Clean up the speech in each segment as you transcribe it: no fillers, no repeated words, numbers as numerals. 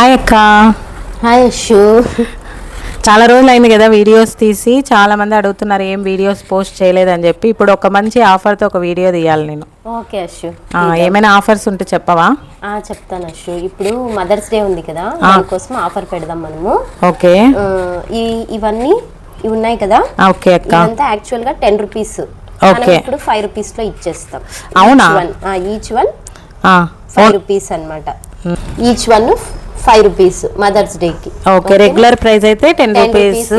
Hi అక్క. Hi Ashu. చాలా రోజులు అయింది కదా వీడియోస్ తీసి, చాలా మంది అడుగుతున్నారు ఏం వీడియోస్ పోస్ట్ చేయలేదని చెప్పి. ఇప్పుడు ఒక మంచి ఆఫర్తో ఒక వీడియో తీయాలి నేను. ఓకే అషు, ఏమైనా ఆఫర్స్ ఉంటే చెప్పవా? చెప్తాను అషు. ఇప్పుడు మదర్స్ డే ఉంది కదా, దానికోసం ఆఫర్ పెడదాం మనము. ఓకే. ఇవన్నీ ఇవి ఉన్నాయి కదా. ఓకే అక్క. ఇదంతా యాక్చువల్ గా 10 రూపీస్. ఓకే. ఇప్పుడు 5 రూపీస్ లో ఇచ్చేస్తాం. అవునా? ఈచ్ వన్ 5 రూపీస్ అన్నమాట. Each one 5 rupees mother's day కి. ఓకే. రెగ్యులర్ ప్రైస్ అయితే 10 రూపీస్.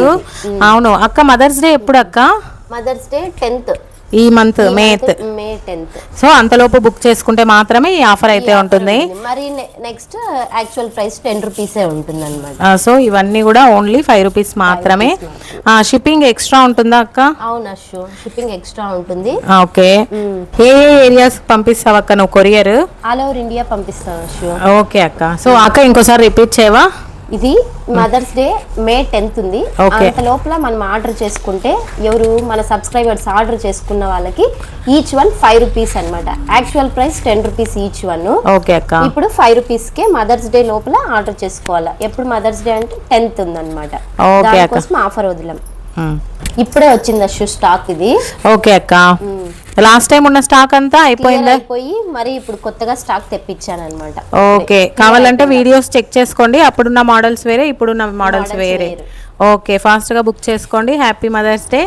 అవును అక్క. మదర్స్ డే ఎప్పుడు అక్క? మదర్స్ డే 10th ఈ మంత్ మే 10th. సో అంతలోపు బుక్ చేసుకుంటే మాత్రమే ఈ ఆఫర్ అయితే ఉంటుంది. మరి నెక్స్ట్ యాక్చువల్ ప్రైస్ 10 రూపీసే ఉంటుంది అనమాట. సో ఇవన్నీ కూడా ఓన్లీ 5 రూపీస్ మాత్రమే. షిప్పింగ్ ఎక్స్ట్రా ఉంటుందా అక్క? అవునా షో, షిప్పింగ్ ఎక్స్ట్రా ఉంటుంది. ఓకే. ఏ ఏరియాస్ పంపిస్తావు అక్క నువ్వు కొరియర్? ఆల్ ఓవర్ ఇండియా పంపిస్తాను షో. ఓకే అక్క. సో అక్క ఇంకోసారి రిపీట్ చేయవా? ఇది మదర్స్ డే మే 10th ఉంది. అంత లోపల మనం ఆర్డర్ చేసుకుంటే, ఎవరు మన సబ్స్క్రైబర్స్ ఆర్డర్ చేసుకున్న వాళ్ళకి ఈచ్ వన్ 5 రూపీస్ అనమాట. Actual price 10 rupees each one. Okay అక్క. ఇప్పుడు 5 రూపీస్ కే మదర్స్ డే లోపల ఆర్డర్ చేసుకోవాలా. ఎప్పుడు మదర్స్ డే అంటే 10th ఉందన్నమాట. దానికోసం ఆఫర్ వదిలాం. ఇప్పుడే వచ్చింది అషు స్టాక్ ఇది. ఓకే అక్క. లాస్ట్ టైం ఉన్న స్టాక్ అంతా అయిపోయిందా? అయిపోయి మరి ఇప్పుడు కొత్తగా స్టాక్ తెప్పించాను అనమాట. ఓకే. కావాలంటే వీడియోస్ చెక్ చేసుకోండి. అప్పుడున్న మోడల్స్ వేరే, ఇప్పుడున్న మోడల్స్ వేరే. ఓకే. ఫాస్ట్ గా బుక్ చేసుకోండి. హ్యాపీ మదర్స్ డే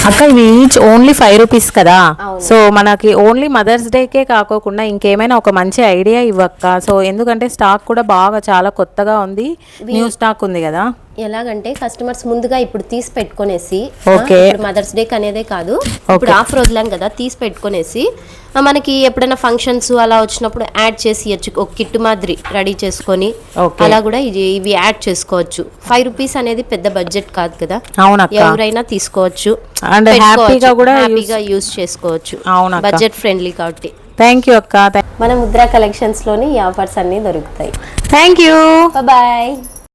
అక్క. ఇవి ఈచ్ ఓన్లీ 5 రూపీస్ కదా. సో మనకి ఓన్లీ మదర్స్ డేకే కాకోకుండా ఇంకేమైనా ఒక మంచి ఐడియా ఇవ్వక్క. సో ఎందుకంటే స్టాక్ కూడా బాగా చాలా కొత్తగా ఉంది, న్యూ స్టాక్ ఉంది కదా. ఎలాగంటే కస్టమర్స్ ముందుగా ఇప్పుడు తీసి పెట్టుకునేసి, ఓకే, మదర్స్ డే అనేదే కాదు, ఇప్పుడు ఆఫర్ వదిలాం కదా, తీసి పెట్టుకునేసి మనకి ఎప్పుడైనా ఫంక్షన్స్ అలా వచ్చినప్పుడు యాడ్ చేసి ఇవ్వచ్చు. ఒక కిట్ మాదిరి రెడీ చేసుకొని అలా కూడా ఇవి యాడ్ చేసుకోవచ్చు. 5 రూపీస్ అనేది పెద్ద బడ్జెట్ కాదు కదా. ఎవరైనా తీసుకోవచ్చు అండ్ హ్యాపీగా కూడా యూస్ చేసుకోవచ్చు. బడ్జెట్ ఫ్రెండ్లీ కాబట్టి. థ్యాంక్ యూ అక్క. మన ముద్రా కలెక్షన్స్ లోని ఈ ఆఫర్స్ అన్ని దొరుకుతాయి. Thank you. బాయ్.